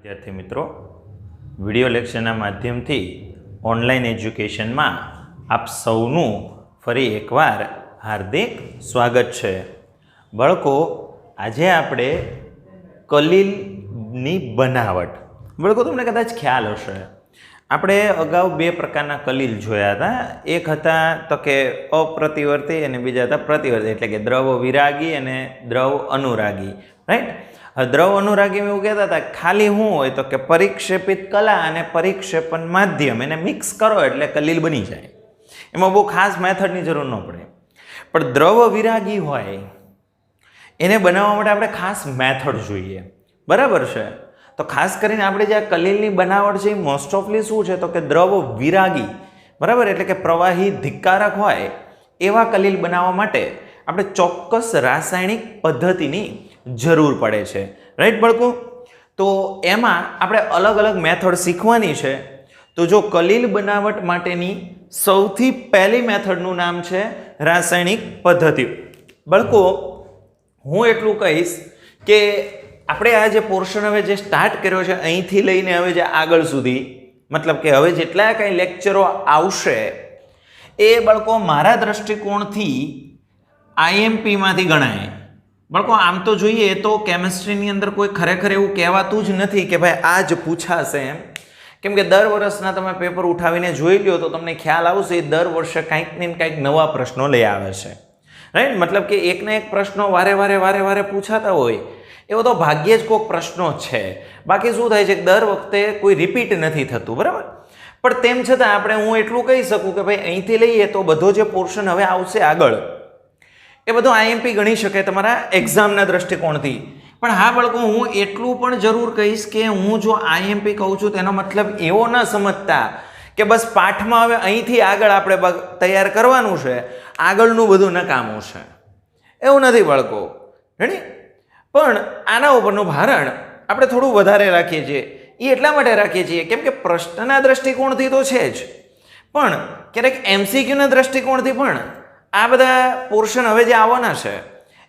વિદ્યાર્થી મિત્રો, વિડિયો લેક્ચરના માધ્યમથી ઓનલાઈન એજ્યુકેશનમાં આપ સૌનું ફરી એકવાર હાર્દિક સ્વાગત છે. બાળકો, આજે આપણે કલીલની બનાવટ. બાળકો, તમને કદાચ ખ્યાલ હશે, આપણે અગાઉ બે પ્રકારના કલીલ જોયા હતા. એક હતા તો કે અપ્રતિવર્તી અને બીજા હતા પ્રતિવર્તી, એટલે કે દ્રવ વિરાગી અને દ્રવ અનુરાગી. રાઈટ? દ્રવ અનુરાગી એવું કહેતા હતા ખાલી શું હોય તો કે પરિક્ષેપિત કલા અને પરિક્ષેપણ માધ્યમ એને મિક્સ કરો એટલે કલીલ બની જાય. એમાં બહુ ખાસ મેથડની જરૂર ન પડે. પણ દ્રવ વિરાગી હોય એને બનાવવા માટે આપણે ખાસ મેથડ જોઈએ. બરાબર છે? તો ખાસ કરીને આપણે જે આ કલીલની બનાવટ છે એ મોસ્ટ ઓફલી શું છે તો કે દ્રવ વિરાગી, બરાબર, એટલે કે પ્રવાહી ધિક્કારક હોય એવા કલીલ બનાવવા માટે આપણે ચોક્કસ રાસાયણિક પદ્ધતિની જરૂર પડે છે. રાઈટ બાળકો? તો એમાં આપણે અલગ અલગ મેથડ શીખવાની છે. તો જો કલીલ બનાવટ માટેની સૌથી પહેલી મેથડનું નામ છે રાસાયણિક પદ્ધતિ. બાળકો, હું એટલું કહીશ કે આપણે આ જે પોર્શન હવે જે સ્ટાર્ટ કર્યો છે અહીંથી લઈને હવે જે આગળ સુધી, મતલબ કે હવે જેટલા કંઈ લેક્ચરો આવશે એ બાળકો મારા દ્રષ્ટિકોણથી આઈએમપીમાંથી ગણાય. બાળકો, આમ તો જોઈએ તો કેમિસ્ટ્રીની અંદર કોઈ ખરેખર એવું કહેવાતું જ નથી કે ભાઈ આ જ પૂછાશે એમ. કેમ કે દર વર્ષના તમે પેપર ઉઠાવીને જોઈ લો તો તમને ખ્યાલ આવશે એ દર વર્ષે કંઈક ને કંઈક નવા પ્રશ્નો લઈ આવે છે. રાઈટ? મતલબ કે એકને એક પ્રશ્નો વારે વારે પૂછાતા હોય એવો તો ભાગ્યે જ કોઈક પ્રશ્નો છે. બાકી શું થાય છે કે દર વખતે કોઈ રિપીટ નથી થતું. બરાબર? પણ તેમ છતાં આપણે હું એટલું કહી શકું કે ભાઈ અહીંથી લઈએ તો બધો જે પોર્શન હવે આવશે આગળ એ બધું આઈએમપી ગણી શકાય તમારા એક્ઝામના દ્રષ્ટિકોણથી. પણ હા બાળકો, હું એટલું પણ જરૂર કહીશ કે હું જો આઈએમપી કહું છું તેનો મતલબ એવો ન સમજતા કે બસ પાઠમાં હવે અહીંથી આગળ આપણે તૈયાર કરવાનું છે, આગળનું બધું નકામું છે, એવું નથી બાળકો. રેડી? પણ આના ઉપરનું ભારણ આપણે થોડું વધારે રાખીએ છીએ. એ એટલા માટે રાખીએ છીએ કેમ કે પ્રશ્નના દ્રષ્ટિકોણથી તો છે જ, પણ ક્યારેક એમસીક્યુના દ્રષ્ટિકોણથી પણ આ બધા પોર્શન હવે જે આવવાના છે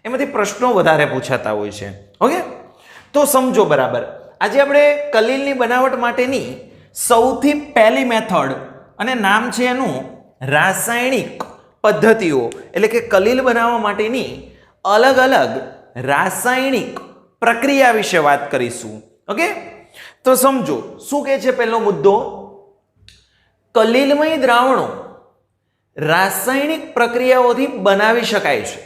એમાંથી પ્રશ્નો વધારે પૂછાતા હોય છે. ઓકે? તો સમજો બરાબર. આજે આપણે કલીલની બનાવટ માટેની સૌથી પહેલી મેથડ અને નામ છે એનું રાસાયણિક પદ્ધતિઓ, એટલે કે કલીલ બનાવવા માટેની અલગ અલગ રાસાયણિક પ્રક્રિયા વિશે વાત કરીશું. ઓકે? તો સમજો શું કહે છે પહેલો મુદ્દો, કલીલમય દ્રાવણો રાસાયણિક પ્રક્રિયાઓથી બનાવી શકાય છે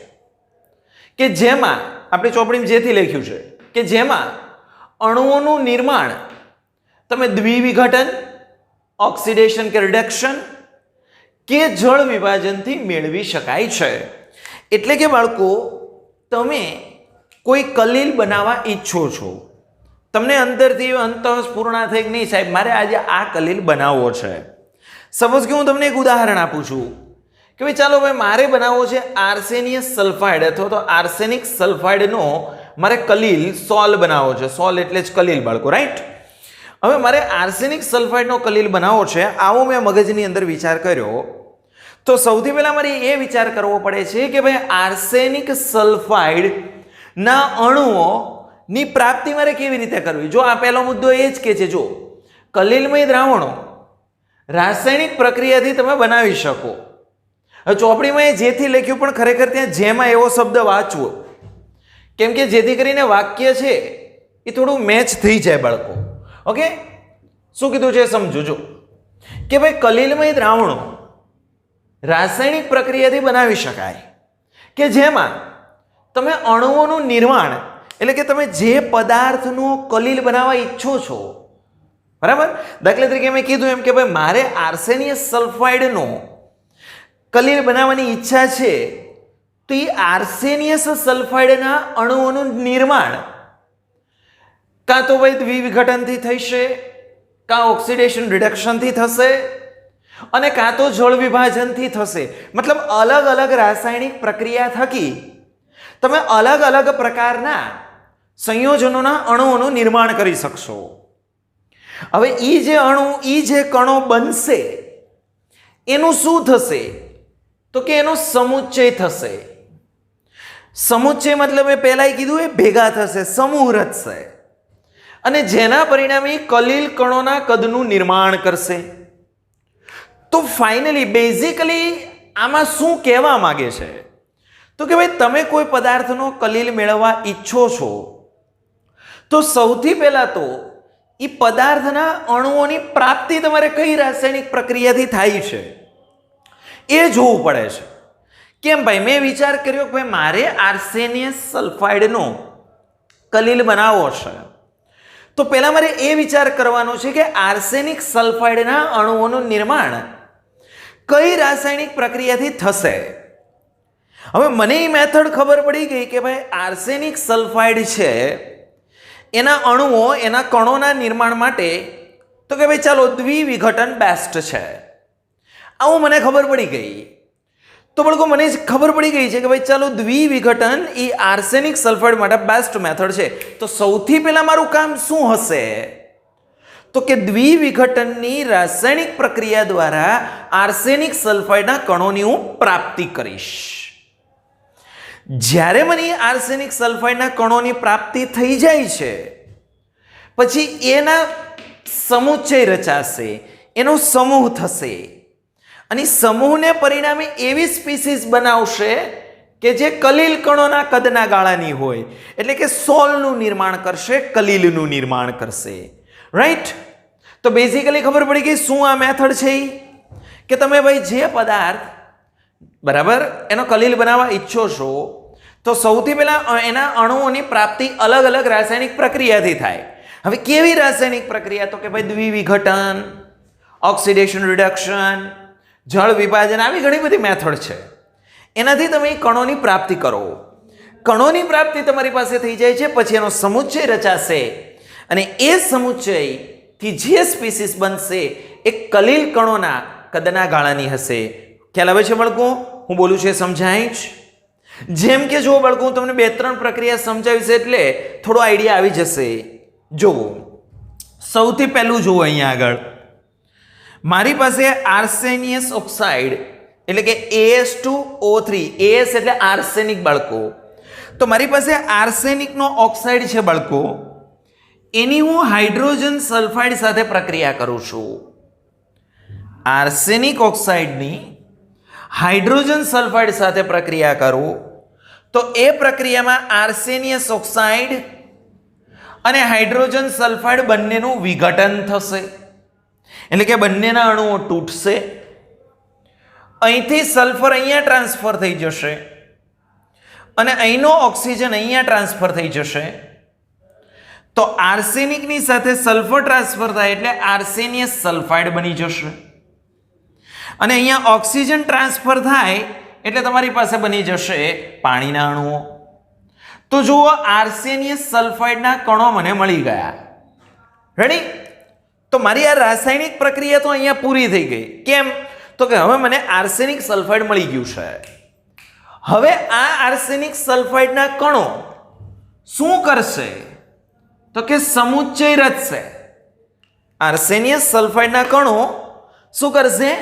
કે જેમાં આપણી ચોપડીમાં જેથી લખ્યું છે કે જેમાં અણુઓનું નિર્માણ તમે દ્વિવિઘટન, ઓક્સિડેશન કે રિડક્શન કે જળ વિભાજનથી મેળવી શકાય છે. એટલે કે બાળકો, તમે કોઈ કલીલ બનાવવા ઈચ્છો છો, તમને અંદરથી અંતઃસ્ફુરણા થઈ કે નહીં સાહેબ મારે આજે આ કલીલ બનાવવો છે. સપોઝ કે હું તમને એક ઉદાહરણ આપું છું કે ભાઈ ચાલો ભાઈ મારે બનાવવો છે આર્સેનિયસ સલ્ફાઇડ અથવા તો આર્સેનિક સલ્ફાઇડનો મારે કલીલ સોલ બનાવવો છે. સોલ એટલે જ કલીલ બાળકો. રાઈટ? હવે મારે આર્સેનિક સલ્ફાઇડનો કલીલ બનાવવો છે, આવો મેં મગજની અંદર વિચાર કર્યો. તો સૌથી પહેલા મારે એ વિચાર કરવો પડે છે કે ભાઈ આર્સેનિક સલ્ફાઇડના અણુઓની પ્રાપ્તિ મારે કેવી રીતે કરવી. જો આ પહેલો મુદ્દો એ જ કે છે, જો કલીલમય દ્રાવણો રાસાયણિક પ્રક્રિયાથી તમે બનાવી શકો. હવે ચોપડીમાં એ જેથી લખ્યું પણ ખરેખર ત્યાં જેમાં એવો શબ્દ વાંચવો, કેમ કે જેથી કરીને વાક્ય છે એ થોડું મેચ થઈ જાય બાળકો. ઓકે? શું કીધું છે સમજો. જો કે ભાઈ કલીલમય દ્રાવણો રાસાયણિક પ્રક્રિયાથી બનાવી શકાય કે જેમાં તમે અણુઓનું નિર્માણ, એટલે કે તમે જે પદાર્થનો કલીલ બનાવવા ઈચ્છો છો, બરાબર, દાખલા તરીકે મેં કીધું એમ કે ભાઈ મારે આર્સેનિયસ સલ્ફાઇડનો કલીલ બનાવવાની ઈચ્છા છે, તો એ આર્સેનિયસ સલ્ફાઇડના અણુઓનું નિર્માણ કાં તો ભાઈ દ્વિવિઘટનથી થશે, કાં ઓક્સિડેશન રિડક્શનથી થશે, અને કાં તો જળ વિભાજનથી થશે. મતલબ અલગ અલગ રાસાયણિક પ્રક્રિયા થકી તમે અલગ અલગ પ્રકારના સંયોજનોના અણુઓનું નિર્માણ કરી શકશો. હવે એ જે અણુ, એ જે કણો બનશે એનું શું થશે તો કે એનો સમુચ્ચય થશે. સમુચ્ચય મતલબ એ પહેલાં કીધું એ ભેગા થશે, સમૂહ રચશે. અને જેના પરિણામે કલીલ કણોના કદનું નિર્માણ કરશે. તો ફાઇનલી બેઝિકલી આમાં શું કહેવા માંગે છે? તો કે ભાઈ તમે કોઈ પદાર્થનો કલીલ મેળવવા ઈચ્છો છો તો સૌથી પહેલા તો એ પદાર્થના અણુઓની પ્રાપ્તિ તમારે કઈ રાસાયણિક પ્રક્રિયાથી થાય છે એ જોવું પડે છે. કેમ ભાઈ? મેં વિચાર કર્યો કે ભાઈ મારે આર્સેનિયસ સલ્ફાઇડનો કલીલ બનાવવો છે, તો પહેલા મારે એ વિચાર કરવાનો છે કે આર્સેનિક સલ્ફાઇડના અણુઓનું નિર્માણ કઈ રાસાયણિક પ્રક્રિયાથી થશે. હવે મને એ મેથડ ખબર પડી ગઈ કે ભાઈ આર્સેનિક સલ્ફાઇડ છે એના અણુઓ એના કણોના નિર્માણ માટે તો કે ભાઈ ચાલો દ્વિવિઘટન બેસ્ટ છે, આવું મને ખબર પડી ગઈ. તો બળકો મને ખબર પડી ગઈ છે કે ભાઈ ચાલો દ્વિવિઘટન એ આર્સેનિક સલ્ફાઇડ માટે બેસ્ટ મેથડ છે. તો સૌથી પહેલા મારું કામ શું હશે? તો કે દ્વિવિઘટનની રાસાયણિક પ્રક્રિયા દ્વારા આર્સેનિક સલ્ફાઇડના કણોની હું પ્રાપ્તિ કરીશ. જ્યારે મને આર્સેનિક સલ્ફાઇડના કણોની પ્રાપ્તિ થઈ જાય છે પછી એના સમુચ્ચય રચાશે, એનો સમૂહ થશે અને સમૂહને પરિણામે એવી સ્પીસીસ બનાવશે કે જે કલીલ કણોના કદના ગાળાની હોય, એટલે કે સોલનું નિર્માણ કરશે, કલીલનું નિર્માણ કરશે. રાઈટ? તો બેઝિકલી ખબર પડી ગઈ શું આ મેથડ છે કે તમે ભાઈ જે પદાર્થ બરાબર એનો કલીલ બનાવવા ઈચ્છો છો તો સૌથી પહેલા એના અણુઓની પ્રાપ્તિ અલગ અલગ રાસાયણિક પ્રક્રિયાથી થાય. હવે કેવી રાસાયણિક પ્રક્રિયા? તો કે ભાઈ દ્વિવિઘટન, ઓક્સિડેશન રિડક્શન, જળ વિભાજન, આવી ઘણી બધી મેથડ છે. એનાથી તમે કણોની પ્રાપ્તિ કરો. કણોની પ્રાપ્તિ તમારી પાસે થઈ જાય છે પછી એનો સમુચ્ચય રચાશે અને એ સમુચ્ચયથી જે સ્પીસીસ બનશે એ કલીલ કણોના કદના ગાળાની હશે. ખ્યાલ આવે છે બાળકો? હું બોલું છું એ સમજાય જ? જેમ કે જો બાળકો હું તમને 2-3 પ્રક્રિયા સમજાવીશ એટલે થોડો આઈડિયા આવી જશે. જુઓ, સૌથી પહેલું જુઓ અહીંયા આગળ મારી પાસે આર્સેનિયસ ઓક્સાઇડ એટલે કે As2O3, AS એટલે આર્સેનિક બાળકો. તો મારી પાસે આર્સેનિકનો ઓક્સાઇડ છે બાળકો, એની હું હાઇડ્રોજન સલ્ફાઇડ સાથે પ્રક્રિયા કરું છું. આર્સેનિક ઓક્સાઇડની હાઇડ્રોજન સલ્ફાઇડ સાથે પ્રક્રિયા કરું તો એ પ્રક્રિયામાં આર્સેનિયસ ઓક્સાઇડ અને હાઇડ્રોજન સલ્ફાઇડ બંનેનું વિઘટન થશે, એટલે કે બંનેના અણુઓ તૂટશે. અહીંથી સલ્ફર અહીંયા ટ્રાન્સફર થઈ જશે અને અહીંનો ઓક્સિજન અહીંયા ટ્રાન્સફર થઈ જશે. તો આર્સેનિકની સાથે સલ્ફર ટ્રાન્સફર થાય એટલે આર્સેનિયસ સલ્ફાઇડ બની જશે અને અહીંયા ઓક્સિજન ટ્રાન્સફર થાય એટલે તમારી પાસે બની જશે પાણીના અણુઓ. તો જુઓ આર્સેનિયસ સલ્ફાઇડના કણો મને મળી ગયા. રેડી? તો મારી આ રાસાયણિક પ્રક્રિયા તો અહીંયા પૂરી થઈ ગઈ. કેમ? તો કે હવે મને આર્સેનિક સલ્ફાઇડ મળી ગયું છે. હવે આ આર્સેનિક સલ્ફાઇડના કણો શું કરશે? તો કે સમુચ્ચય રચશે. આર્સેનિયસ સલ્ફાઇડના કણો શું કરશે?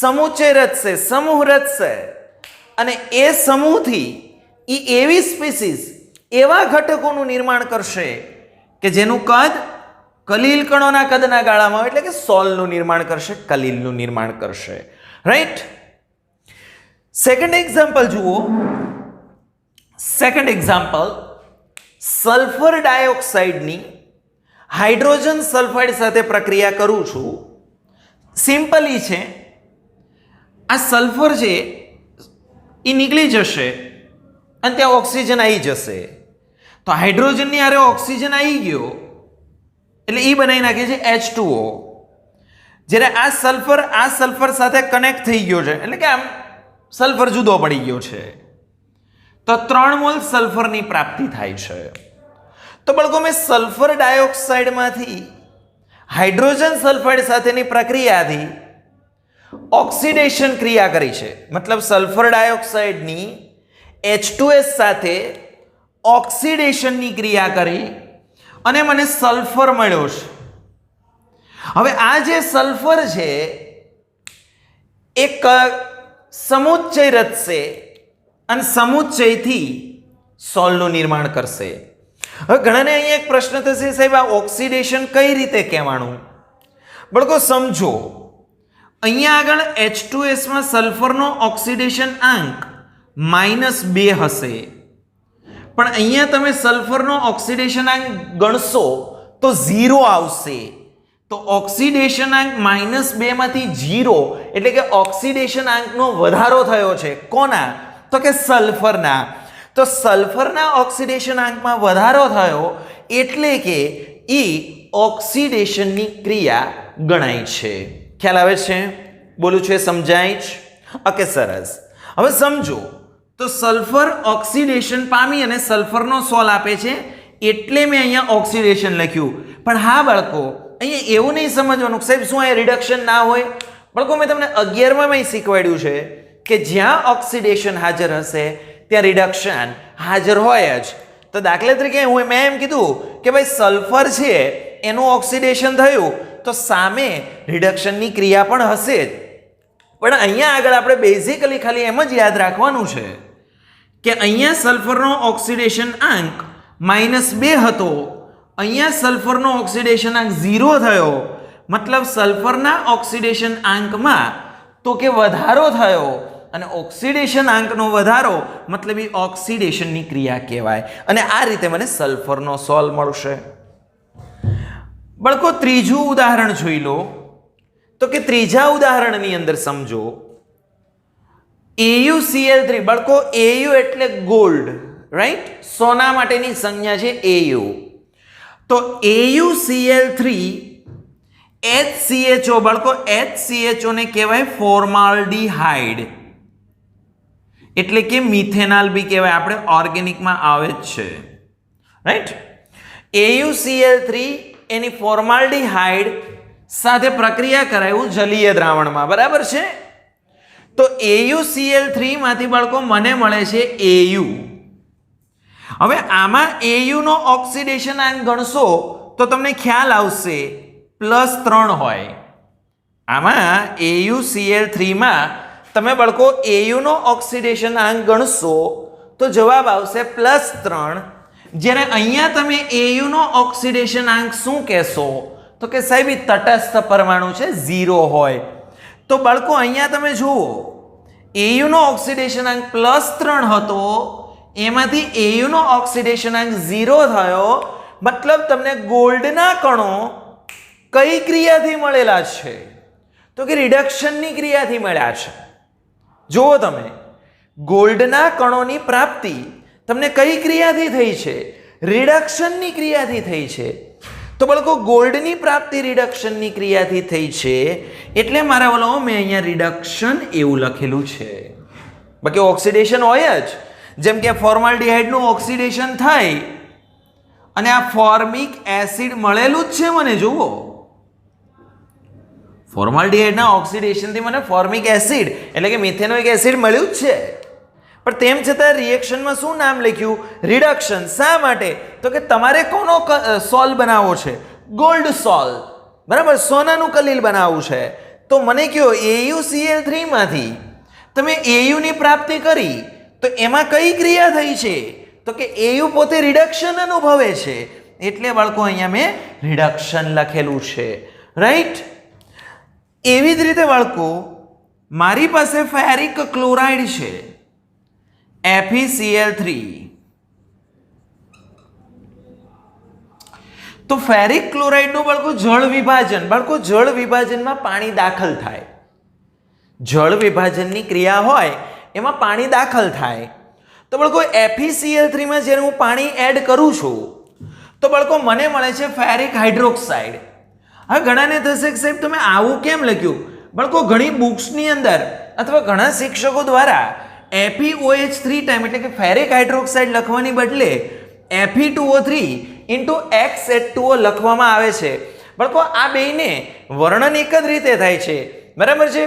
સમુચ્ચય રચશે, સમૂહ રચશે અને એ સમૂહથી એવી સ્પીસીસ, એવા ઘટકોનું નિર્માણ કરશે કે જેનું કદ કલીલ કણોના કદના ગાળામાં એટલે કે સોલનું નિર્માણ કરશે, કલીલનું નિર્માણ કરશે. રાઈટ? સેકન્ડ એક્ઝામ્પલ જુઓ. સેકન્ડ એક્ઝામ્પલ, સલ્ફર ડાયોક્સાઇડની હાઇડ્રોજન સલ્ફાઇડ સાથે પ્રક્રિયા કરું છું. સિમ્પલી છે, આ સલ્ફર છે એ નીકળી જશે અને ત્યાં ઓક્સિજન આવી જશે. તો હાઇડ્રોજનની હારે ઓક્સિજન આવી ગયો એટલે એ બનાવી નાખે છે H2O. જ્યારે આ સલ્ફર સાથે કનેક્ટ થઈ ગયો છે એટલે કે આમ સલ્ફર જુદો પડી ગયો છે તો 3 મોલ સલ્ફરની પ્રાપ્તિ થાય છે. તો બાળકો મેં સલ્ફર ડાયોક્સાઇડમાંથી હાઇડ્રોજન સલ્ફાઇડ સાથેની પ્રક્રિયાથી ઓક્સિડેશન ક્રિયા કરી છે. મતલબ સલ્ફર ડાયોક્સાઇડની H2S સાથે ઓક્સિડેશનની ક્રિયા કરી અને મને સલ્ફર મળ્યો છે. હવે આ જે સલ્ફર છે એક સમુચ્ચય રચશે અને સમુચ્ચયથી સોલનું નિર્માણ કરશે. હવે ઘણાને અહીંયા એક પ્રશ્ન થશે, સાહેબ આ ઓક્સિડેશન કઈ રીતે કહેવાનું? બાળકો સમજો, અહીંયા આગળ H2S માં સલ્ફરનો ઓક્સિડેશન આંક -2 હશે, પણ અહીંયા તમે સલ્ફરનો ઓક્સિડેશન આંક ગણશો તો 0 આવશે. તો ઓક્સિડેશન આંક -2 માંથી 0 એટલે કે ઓક્સિડેશન આંકનો વધારો થયો છે. કોના? તો કે સલ્ફરના. તો સલ્ફરના ઓક્સિડેશન આંકમાં વધારો થયો એટલે કે એ ઓક્સિડેશનની ક્રિયા ગણાય છે. ખ્યાલ આવે છે? બોલું છે સમજાય જ? ઓકે, સરસ. હવે સમજો, તો સલ્ફર ઓક્સિડેશન પામી અને સલ્ફરનો સોલ આપે છે એટલે મેં અહીંયા ઓક્સિડેશન લખ્યું. પણ હા બાળકો, અહીંયા એવું નહીં સમજવાનું સાહેબ શું અહીંયા રિડક્શન ના હોય. બાળકો મેં તમને 11માં શીખવાડ્યું છે કે જ્યાં ઓક્સિડેશન હાજર હશે ત્યાં રિડક્શન હાજર હોય જ. તો દાખલા તરીકે મેં એમ કીધું કે ભાઈ સલ્ફર છે એનું ઓક્સિડેશન થયું તો સામે રિડક્શનની ક્રિયા પણ હશે જ. પણ અહીંયા આગળ આપણે બેઝિકલી ખાલી એમ જ યાદ રાખવાનું છે કે અહીંયા સલ્ફરનો ઓક્સિડેશન આંક -2 હતો, અહીંયા સલ્ફરનો ઓક્સિડેશન આંક 0 થયો, મતલબ સલ્ફરના ઓક્સિડેશન આંકમાં તો કે વધારો થયો, અને ઓક્સિડેશન આંકનો વધારો મતલબ એ ઓક્સિડેશનની ક્રિયા કહેવાય. અને આ રીતે મને સલ્ફરનો સોલ મળશે. બાળકો ત્રીજું ઉદાહરણ જોઈ લો. તો કે ત્રીજા ઉદાહરણની અંદર સમજો, AuCl3. બાળકો Au એટલે ગોલ્ડ, રાઈટ? સોના માટેની સંજ્ઞા છે Au. તો AuCl3 HCHO. બાળકો HCHO ને કહેવાય ફોર્માલ્ડીહાઇડ, એટલે કે મિથેનોલ બી કહેવાય, આપણે ઓર્ગેનિકમાં આવે જ છે, રાઈટ? AuCl3 એની ફોર્માલ્ડીહાઇડ સાથે પ્રક્રિયા કરાયું જલીય દ્રાવણમાં, બરાબર છે? તો AuCl3 માંથી બાળકો મને મળે છે Au. હવે આમાં Au નો ઓક્સિડેશન આંક ગણશો તો તમને ખ્યાલ આવશે +3 હોય. આમાં AuCl3 માં તમે બાળકો Au નો ઓક્સિડેશન આંક ગણશો તો જવાબ આવશે +3. જ્યારે અહીંયા તમે Au નો ઓક્સિડેશન આંક શું કહેશો? તો કે સાહેબ એ તટસ્થ પરમાણુ છે, 0 હોય. તો બાળકો અહીંયા તમે જુઓ, Au નો ઓક્સિડેશન આંક +3 હતો, એમાંથી Au નો ઓક્સિડેશન આંક 0 થયો, મતલબ તમને ગોલ્ડના કણો કઈ ક્રિયાથી મળેલા છે? તો કે રિડક્શનની ક્રિયાથી મળ્યા છે. જુઓ તમે, ગોલ્ડના કણોની પ્રાપ્તિ તમને કઈ ક્રિયાથી થઈ છે? રિડક્શનની ક્રિયાથી થઈ છે. તો બાળકો ગોલ્ડની પ્રાપ્તિ રિડક્શનની ક્રિયાથી થઈ છે એટલે મારા વાળો મેં અહીંયા રિડક્શન એવું લખેલું છે. બાકી ઓક્સિડેશન હોય જ, જેમ કે ફોર્માલ્ડીહાઇડનું ઓક્સિડેશન થાય અને આ ફોર્મિક એસિડ મળેલું જ છે મને. જુઓ, ફોર્માલ્ડીહાઇડના ઓક્સિડેશનથી મને ફોર્મિક એસિડ એટલે કે મિથેનોઇક એસિડ મળ્યું જ છે, પણ તેમ છતાં રિએક્શનમાં શું નામ લખ્યું? રિડક્શન. શા માટે? તો કે તમારે કોનો સોલ બનાવવો છે? ગોલ્ડ સોલ, બરાબર? સોનાનું કલીલ બનાવવું છે. તો મને કહો AuCl3 માંથી તમે Au ની પ્રાપ્તિ કરી તો એમાં કઈ ક્રિયા થઈ છે? તો કે Au પોતે રિડક્શન અનુભવે છે એટલે બાળકો અહીંયા મેં રિડક્શન લખેલું છે, રાઈટ? એવી જ રીતે બાળકો મારી પાસે ફેરિક ક્લોરાઇડ છે FeCl3. તો ફેરિક ક્લોરાઇડનું બાળકો જળ વિભાજન, બાળકો જળ વિભાજનમાં પાણી દાખલ થાય, જળ વિભાજનની ક્રિયા હોય એમાં પાણી દાખલ થાય. તો બાળકો FeCl3 માં જ્યારે હું પાણી એડ કરું છું તો બાળકો મને મળે છે ફેરિક હાઇડ્રોક્સાઇડ. હવે ઘણાને થશે કે સાહેબ તમે આવું કેમ લખ્યું? બાળકો ઘણી બુક્સની અંદર અથવા ઘણા શિક્ષકો દ્વારા FeOH3 ટાઈમ એટલે કે ફેરિક હાઇડ્રોક્સાઇડ લખવાની બદલે Fe2O3 X2O લખવામાં આવે છે. બાળકો આ બેયને વર્ણન એક જ રીતે થાય છે, બરાબર છે?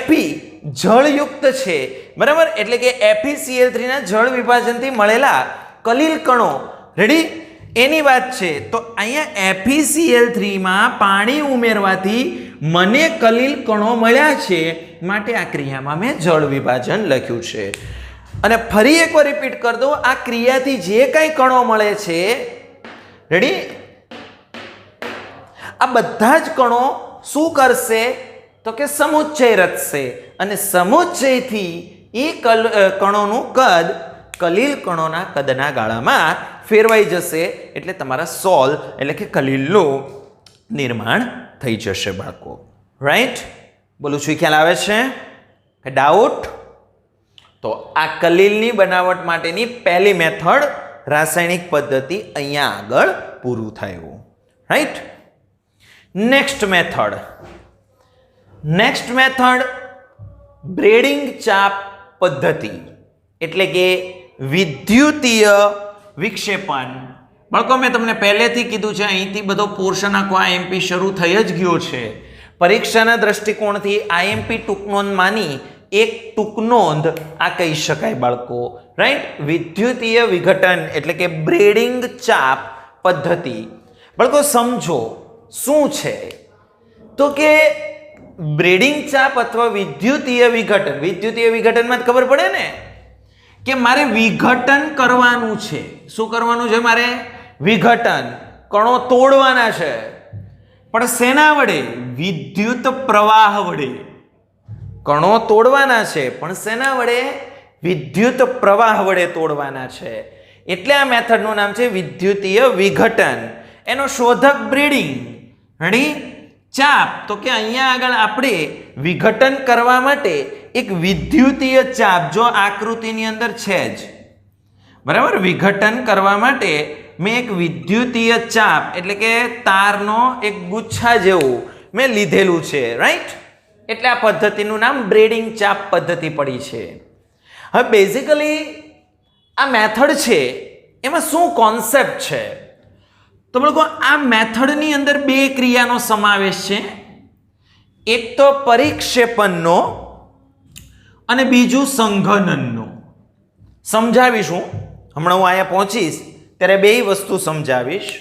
Fe જળયુક્ત છે, બરાબર? એટલે કે FeCl3 ના જળ વિભાજનથી મળેલા કલીલ કણો, રેડી? એની વાત છે. તો અહીંયા FeCl3 માં પાણી ઉમેરવાથી મને કલીલ કણો મળ્યા છે, માટે આ ક્રિયામાં મેં જળ વિભાજન લખ્યું છે. અને ફરી એકવાર રિપીટ કરી દો, આ ક્રિયાથી જે કંઈ કણો મળે છે, રેડી, આ બધા જ કણો શું કરશે તો કે સમુચ્ચય રચશે અને સમુચ્ચયથી એ કણોનું કદ કલીલ કણોના કદના ગાળામાં ફેરવાઈ જશે, એટલે તમારા સોલ એટલે કે કલીલનું નિર્માણ થઈ જશે બાળકો. રાઈટ? બોલું છું, ખ્યાલ આવે છે કે ડાઉટ? તો આ કલીલની બનાવટ માટેની પહેલી મેથડ રાસાયણિક પદ્ધતિ અહીંયા આગળ પૂરું થયું. રાઈટ? નેક્સ્ટ મેથડ બ્રેડિંગ ચાપ પદ્ધતિ એટલે કે વિદ્યુતીય વિક્ષેપણ. બાળકો મેં તમને પહેલેથી કીધું છે, અહીંથી બધો પોર્શન આખો આઈએમપી શરૂ થઈ જ ગયો છે. પરીક્ષાના દ્રષ્ટિકોણથી આઈએમપી ટૂંકનોંધમાંની એક ટૂંકનોંધ આ કહી શકાય બાળકો. રાઈટ? વિદ્યુતીય વિઘટન એટલે કે બ્રેડિંગ ચાપ પદ્ધતિ. બાળકો સમજો શું છે તો કે બ્રેડિંગ ચાપ અથવા વિદ્યુતીય વિઘટનમાં ખબર પડે ને કે મારે વિઘટન કરવાનું છે. શું કરવાનું છે? મારે વિઘટન, કણો તોડવાના છે, પણ શેના વડે? વિદ્યુત પ્રવાહ વડે. કણો તોડવાના છે પણ શેના વડે? વિદ્યુત પ્રવાહ વડે તોડવાના છે. એટલે આ મેથડનું નામ છે વિદ્યુતીય વિઘટન. એનો શોધક બ્રેડિંગ. રેડી? ચાપ તો કે અહીંયા આગળ આપણે વિઘટન કરવા માટે એક વિદ્યુતીય ચાપ, જો આકૃતિની અંદર છે જ, બરાબર, વિઘટન કરવા માટે મેં એક વિદ્યુતીય ચાપ એટલે કે તારનો એક ગુચ્છા જેવું મેં લીધેલું છે. રાઈટ? એટલે આ પદ્ધતિનું નામ બ્રેડિંગ ચાપ પદ્ધતિ પડી છે. હવે બેઝિકલી આ મેથડ છે એમાં શું કોન્સેપ્ટ છે તો લોકો આ મેથડની અંદર બે ક્રિયાનો સમાવેશ છે. એક તો પરિક્ષેપણનો અને બીજું સંઘનનનો. સમજાવીશું, હમણાં હું અહીંયા પહોંચીશ ત્યારે બે વસ્તુ સમજાવીશ.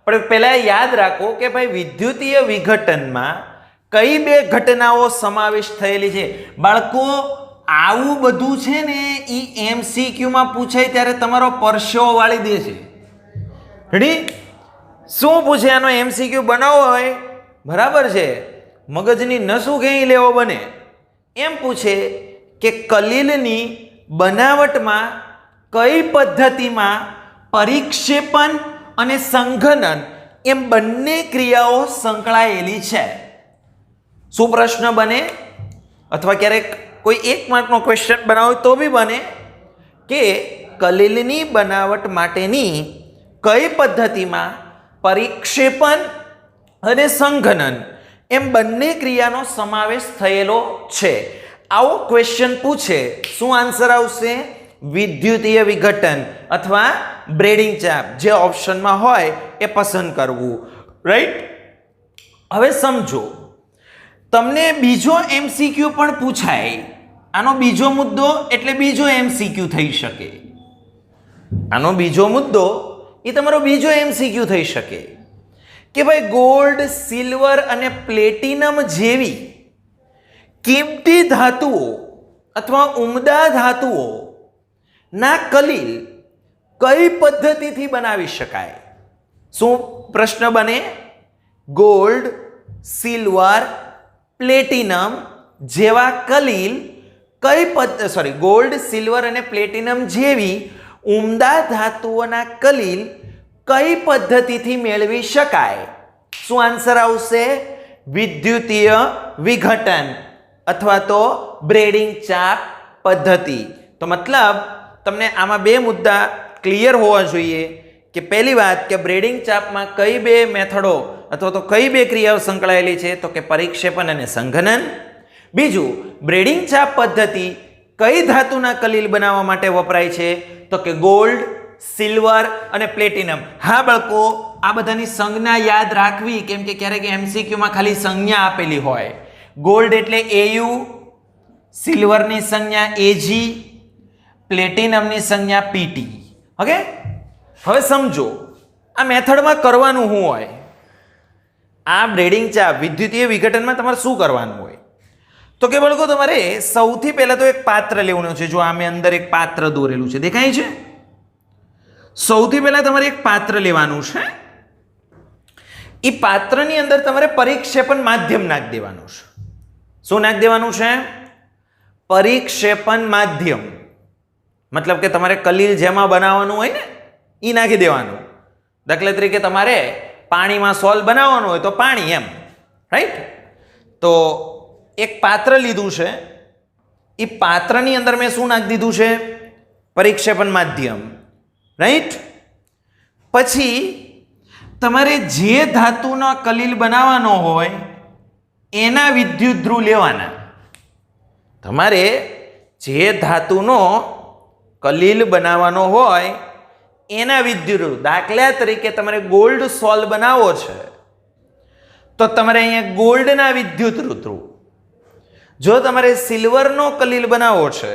પણ પહેલા યાદ રાખો કે ભાઈ વિદ્યુતીય વિઘટનમાં કઈ બે ઘટનાઓ સમાવેશ થયેલી છે. બાળકો આવું બધું છે ને એ એમસીક્યુમાં પૂછાય ત્યારે તમારો પરસેવો વાળી દે છે. રેડી? શું પૂછે? આનો એમસીક્યુ બનાવવો હોય, બરાબર છે, મગજની નસું ક્યાંય લેવો બને, એમ પૂછે કે કલીલની બનાવટમાં કઈ પદ્ધતિમાં પરિક્ષેપણ અને સંઘનન એમ બંને ક્રિયાઓ સંકળાયેલી છે. શું પ્રશ્ન બને? અથવા ક્યારેક કોઈ એક માર્કનો ક્વેશ્ચન બનાવો તો બી બને કે કલીલની બનાવટ માટેની કઈ પદ્ધતિમાં પરિક્ષેપણ અને સંઘનન એમ બંને ક્રિયાનો સમાવેશ થયેલો છે. આવો ક્વેશ્ચન પૂછે, શું આન્સર આવશે? વિદ્યુતીય વિઘટન અથવા બ્રેડિંગ ચાપ. જે ઓપ્શનમાં હોય એ પસંદ કરવું. રાઈટ? હવે સમજો, તમને બીજો એમસીક્યુ પણ પૂછાય. આનો બીજો મુદ્દો એટલે બીજો એમસીક્યુ થઈ શકે. આનો બીજો મુદ્દો એ તમારો બીજો એમસીક્યુ થઈ શકે કે ભાઈ ગોલ્ડ, સિલ્વર અને પ્લેટિનમ જેવી કિંમતી ધાતુઓ અથવા ઉમદા ધાતુઓ ના કલીલ કઈ પદ્ધતિથી બનાવી શકાય? શું પ્રશ્ન બને? ગોલ્ડ, સિલ્વર, પ્લેટિનમ જેવા કલીલ ગોલ્ડ, સિલ્વર અને પ્લેટિનમ જેવી ઉમદા ધાતુઓના કલીલ કઈ પદ્ધતિથી મેળવી શકાય? શું આન્સર આવશે? વિદ્યુતીય વિઘટન અથવા તો બ્રેડિંગ ચાપ પદ્ધતિ. તો મતલબ તમને આમાં બે મુદ્દા ક્લિયર હોવા જોઈએ કે પહેલી વાત કે બ્રેડિંગ ચાપમાં કઈ બે મેથડો અથવા તો કઈ બે ક્રિયાઓ સંકળાયેલી છે તો કે પરિક્ષેપણ અને સંઘનન. બીજું, બ્રેડિંગ ચાપ પદ્ધતિ કઈ ધાતુના કલીલ બનાવવા માટે વપરાય છે તો કે ગોલ્ડ, સિલ્વર અને પ્લેટિનમ. હા બાળકો, આ બધાની સંજ્ઞા યાદ રાખવી, કેમ કે ક્યારેક એમસીક્યુમાં ખાલી સંજ્ઞા આપેલી હોય. ગોલ્ડ એટલે એયુ, સિલ્વરની સંજ્ઞા એજી, પ્લેટિનમની સંજ્ઞા પીટી. ઓકે? હવે સમજો આ મેથડમાં કરવાનું શું હોય? આ બ્રેડિંગ ચાપ વિદ્યુતીય વિઘટનમાં તમારે શું કરવાનું હોય તો કે બાળકો તમારે સૌથી પહેલા તો એક પાત્ર લેવાનું છે. જો આમે અંદર એક પાત્ર દોરેલું છે, દેખાય છે? સૌથી પહેલા તમારે એક પાત્ર લેવાનું છે. એ પાત્રની અંદર તમારે પરિક્ષેપણ માધ્યમ નાખી દેવાનું છે. શું નાખી દેવાનું છે? પરિક્ષેપણ માધ્યમ. મતલબ કે તમારે કલીલ જેમાં બનાવવાનું હોય ને એ નાખી દેવાનું. દાખલા તરીકે તમારે પાણીમાં સોલ બનાવવાનું હોય તો પાણી, એમ, રાઈટ? તો એક પાત્ર લીધું છે. એ પાત્રની અંદર મેં શું નાખી દીધું છે? પરિક્ષેપણ માધ્યમ, રાઈટ? પછી તમારે જે ધાતુનો કલીલ બનાવવાનો હોય એના વિદ્યુત ધ્રુવ લેવાના. તમારે જે ધાતુનો કલીલ બનાવવાનો હોય એના વિદ્યુત ધ્રુવ. દાખલા તરીકે તમારે ગોલ્ડ સોલ બનાવવો છે તો તમારે અહીંયા ગોલ્ડના વિદ્યુત ધ્રુવ. જો તમારે સિલ્વરનો કલીલ બનાવવો છે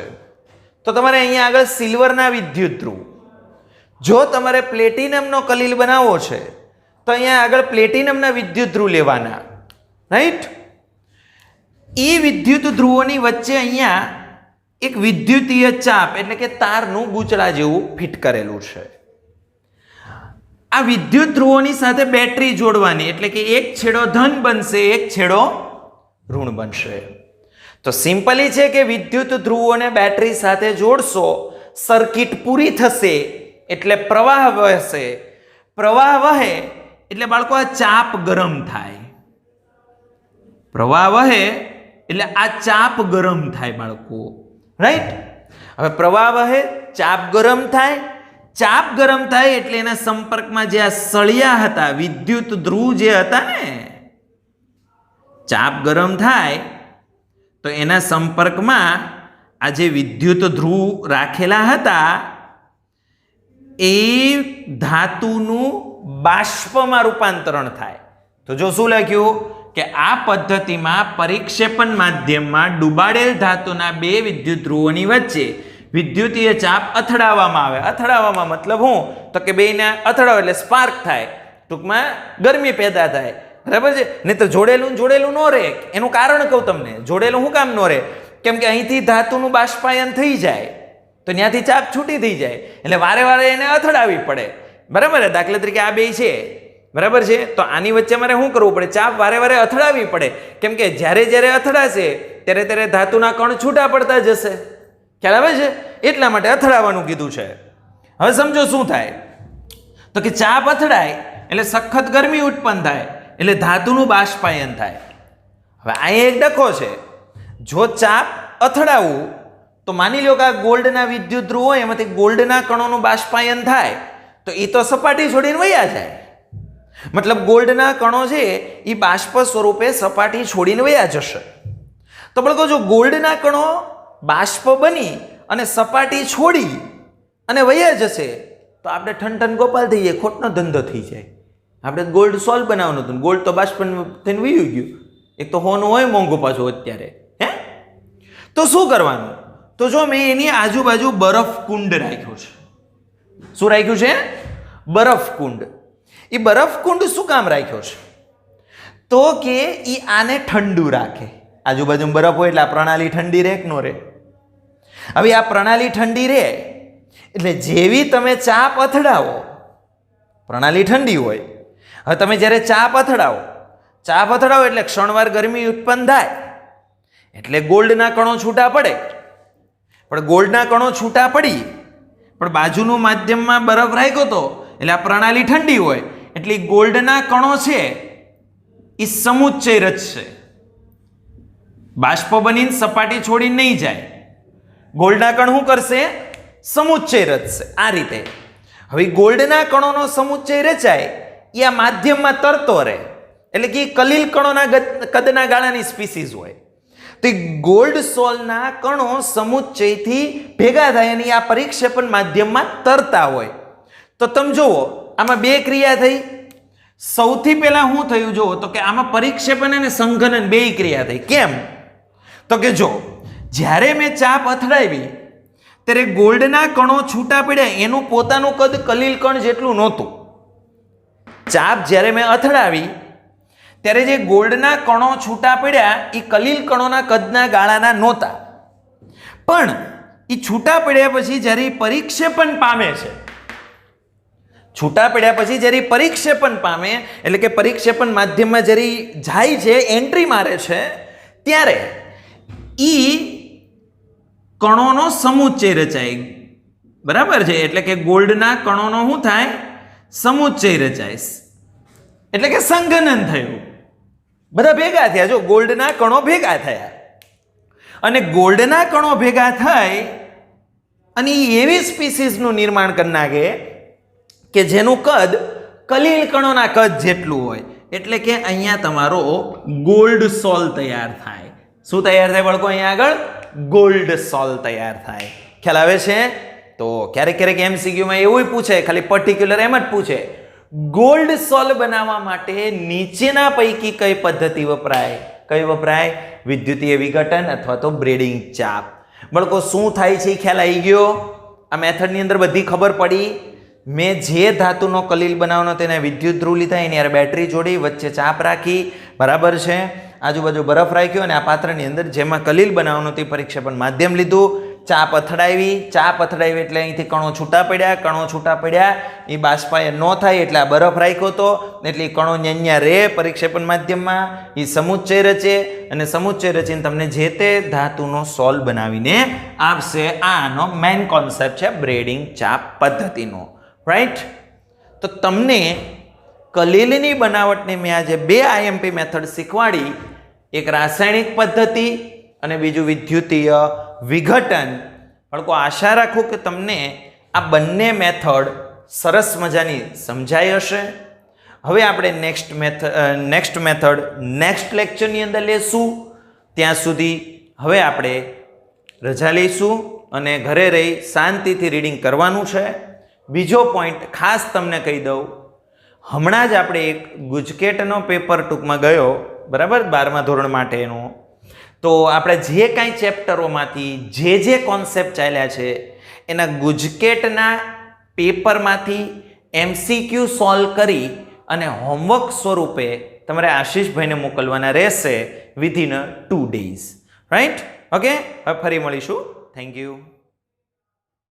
તો તમારે અહીંયા આગળ સિલ્વરના વિદ્યુત ધ્રુવ. જો તમારે પ્લેટિનમનો કલીલ બનાવવો છે તો અહીંયા આગળ પ્લેટિનમના વિદ્યુત ધ્રુવ લેવાના, રાઈટ? એ વિદ્યુત ધ્રુવોની વચ્ચે અહીંયા એક વિદ્યુતીય ચાપ એટલે કે તારનું ગૂંચળા જેવું ફિટ કરેલું છે. આ વિદ્યુત ધ્રુવોની સાથે બેટરી જોડવાની એટલે કે એક છેડો ધન બનશે, એક છેડો ઋણ બનશે. તો સિમ્પલી છે કે વિદ્યુત ધ્રુવોને બેટરી સાથે જોડશો, સર્કિટ પૂરી થશે એટલે પ્રવાહ વહેશે. પ્રવાહ વહે એટલે બાળકો આ ચાપ ગરમ થાય. પ્રવાહ વહે એટલે આ ચાપ ગરમ થાય બાળકો, રાઈટ? હવે પ્રવાહ વહે, ચાપ ગરમ થાય. ચાપ ગરમ થાય એટલે એના સંપર્કમાં જે આ સળિયા હતા, વિદ્યુત ધ્રુવ જે હતા ને, ચાપ ગરમ થાય તો એના સંપર્કમાં આ જે વિદ્યુત ધ્રુવ રાખેલા હતા એ ધાતુનું બાષ્પમાં રૂપાંતરણ થાય. તો જો શું લખ્યું કે આ પદ્ધતિમાં પરિક્ષેપણ માધ્યમમાં ડૂબાડેલ ધાતુના બે વિદ્યુત ધ્રુવોની વચ્ચે વિદ્યુતીય ચાપ અથડાવવામાં આવે. અથડાવવામાં મતલબ હું? તો કે બેને અથડાવો એટલે સ્પાર્ક થાય, ટૂંકમાં ગરમી પેદા થાય, બરાબર છે? નહીં તો જોડેલું જોડેલું ન રહે. એનું કારણ કહું તમને, જોડેલું શું કામ ન રહે? કેમ કે અહીંથી ધાતુનું બાષ્પાયન થઈ જાય તો ત્યાંથી ચાપ છૂટી થઈ જાય એટલે વારે વારે એને અથડાવી પડે, બરાબર? દાખલા તરીકે આ બે છે, બરાબર છે? તો આની વચ્ચે મારે શું કરવું પડે? ચાપ વારે વારે અથડાવી પડે. કેમ કે જ્યારે જ્યારે અથડાશે ત્યારે ત્યારે ધાતુના કણ છૂટા પડતા જશે. ખ્યાલ આવે છે? એટલા માટે અથડાવવાનું કીધું છે. હવે સમજો શું થાય? તો કે ચાપ અથડાય એટલે સખત ગરમી ઉત્પન્ન થાય એટલે ધાતુનું બાષ્પાયન થાય. હવે અહીંયા એક ડખો છે. જો ચાપ અથડાવું તો માની લો કે આ ગોલ્ડના વિદ્યુત ધ્રુવ હોય એમાંથી ગોલ્ડના કણોનું બાષ્પાયન થાય તો એ તો સપાટી છોડીને વયા જાય. મતલબ ગોલ્ડના કણો છે એ બાષ્પ સ્વરૂપે સપાટી છોડીને વયા જશે. તો બાળકો જો ગોલ્ડના કણો બાષ્પ બની અને સપાટી છોડી અને વયા જશે તો આપણે ઠન ગોપાલ થઈ જાય, ખોટનો ધંધો થઈ જાય. આપણે ગોલ્ડ સોલ્વ બનાવવાનું હતું, ગોલ્ડ તો બાષ્પ થઈને વયું ગયું. એક તો હોનું હોય મોંઘું પાછું અત્યારે, હે? તો શું કરવાનું? તો જો મેં એની આજુબાજુ બરફ કુંડ રાખ્યો છે. શું રાખ્યું છે? બરફ કુંડ. એ બરફ કુંડ શું કામ રાખ્યો છે? તો કે એ આને ઠંડુ રાખે. આજુબાજુ બરફ હોય એટલે આ પ્રણાલી ઠંડી રહે કે ન રહે? હવે આ પ્રણાલી ઠંડી રહે એટલે જેવી તમે ચાપ અથડાવો, પ્રણાલી ઠંડી હોય. હવે તમે જ્યારે ચાપ અથડાવો એટલે ક્ષણવાર ગરમી ઉત્પન્ન થાય એટલે ગોલ્ડના કણો છૂટા પડે. પણ ગોલ્ડના કણો છૂટા પડી પણ બાજુનું માધ્યમમાં બરફ રાખ્યો હતો એટલે આ પ્રણાલી ઠંડી હોય એટલે ગોલ્ડના કણો છે એ સમુચ્ચય રચશે. બાષ્પ બનીને સપાટી છોડીને નહીં જાય. ગોલ્ડના કણ શું કરશે? સમુચ્ચય રચશે. આ રીતે હવે ગોલ્ડના કણોનો સમુચ્ચય રચાય એ આ માધ્યમમાં તરતો રહે એટલે કે કલીલ કણોના કદના ગાળાની સ્પીસીસ હોય. તો ગોલ્ડ સોલના કણો સમુચ્ચયથી ભેગા થાય અને આ પરિક્ષેપણ માધ્યમમાં તરતા હોય. તો તમે જુઓ આમાં બે ક્રિયા થઈ. સૌથી પહેલા શું થયું જુઓ તો કે આમાં પરિક્ષેપણ અને સંઘનન બે ક્રિયા થઈ. કેમ? તો કે જો જ્યારે મેં ચાપ અથડાવી ત્યારે ગોલ્ડના કણો છૂટા પડ્યા, એનું પોતાનું કદ કલીલ કણ જેટલું નહોતું. ચાપ જ્યારે મેં અથડાવી ત્યારે જે ગોલ્ડના કણો છૂટા પડ્યા એ કલીલ કણોના કદના ગાળાના નહોતા, પણ એ છૂટા પડ્યા પછી જ્યારે પરિક્ષેપણ પામે છે, છૂટા પડ્યા પછી જ્યારે પરિક્ષેપણ પામે એટલે કે પરિક્ષેપણ માધ્યમમાં જ્યારે જાય છે, એન્ટ્રી મારે છે, ત્યારે ઈ કણોનો સમુચ્ચય રચાય. બરાબર છે? એટલે કે ગોલ્ડના કણોનો શું થાય? સમુચ્ચય રચાય, એટલે કે સંઘનન થયું. બધા ભેગા થયા. જો ગોલ્ડના કણો ભેગા થયા અને ગોલ્ડના કણો ભેગા થઈ અને એવી સ્પીસીસનું નિર્માણ કરી નાખે કે જેનું કદ કલીલ કણોના કદ જેટલું હોય. એટલે કે અહીંયા તમારો ગોલ્ડ સોલ તૈયાર થાય. શું તૈયાર થાય બાળકો? અહીંયા આગળ ગોલ્ડ સોલ તૈયાર થાય. ખ્યાલ આવે છે? તો ક્યારેક ક્યારેક એમસીક્યુમાં એવું પૂછે, ખાલી પર્ટિક્યુલર એમ જ પૂછે, ગોલ્ડ સોલ બનાવવા માટે નીચેના પૈકી કઈ પદ્ધતિ વપરાય? કઈ વપરાય? વિદ્યુતીય વિઘટન અથવા તો બ્રેડિંગ ચાપ. બાળકો શું થાય છે ખ્યાલ આવી ગયો? આ મેથડની અંદર બધી ખબર પડી. મેં જે ધાતુનો કલીલ બનાવવાનો તેને વિદ્યુત ધ્રુવ લીધા, એની યાર બેટરી જોડી, વચ્ચે ચાપ રાખી, બરાબર છે, આજુબાજુ બરફ રાખ્યો અને આ પાત્રની અંદર જેમાં કલીલ બનાવવાનું તે પરિક્ષેપણ માધ્યમ લીધું, ચાપ અથડાવી એટલે અહીંથી કણો છૂટા પડ્યા, કણો છૂટા પડ્યા એ બાષ્પાયન ન થાય એટલે આ બરફ રાખ્યો હતો, એટલે કણો ન્યા રે પરિક્ષેપણ માધ્યમમાં, એ સમુચ્ચય રચે અને સમુચ્ચય રચીને તમને જે તે ધાતુનો સોલ બનાવીને આપશે. આનો મેઇન કોન્સેપ્ટ છે બ્રેડિંગ ચાપ પદ્ધતિનો. રાઈટ? તો તમને કલીલની બનાવટની મેં આજે 2 IMP મેથડ શીખવાડી, એક રાસાયણિક પદ્ધતિ અને બીજું વિદ્યુતીય વિઘટન. બાળકો આશા રાખું કે તમને આ બંને મેથડ સરસ મજાની સમજાઈ હશે. હવે આપણે નેક્સ્ટ મેથડ નેક્સ્ટ લેક્ચરની અંદર લેશું. ત્યાં સુધી હવે આપણે રજા લઈશું અને ઘરે રહી શાંતિથી રીડિંગ કરવાનું છે. બીજો પોઈન્ટ ખાસ તમને કહી દઉં, હમણાં જ આપણે એક ગુજકેટનો પેપર ટૂંકમાં ગયો, બરાબર, 12મા ધોરણ માટેનો. તો આપણે જે કાંઈ ચેપ્ટરોમાંથી જે કોન્સેપ્ટ ચાલ્યા છે એના ગુજકેટના પેપરમાંથી MCQ સોલ્વ કરી અને હોમવર્ક સ્વરૂપે તમારે આશીષભાઈને મોકલવાના રહેશે વિધિન 2 days. રાઈટ? ઓકે, હવે ફરી મળીશું. Thank you.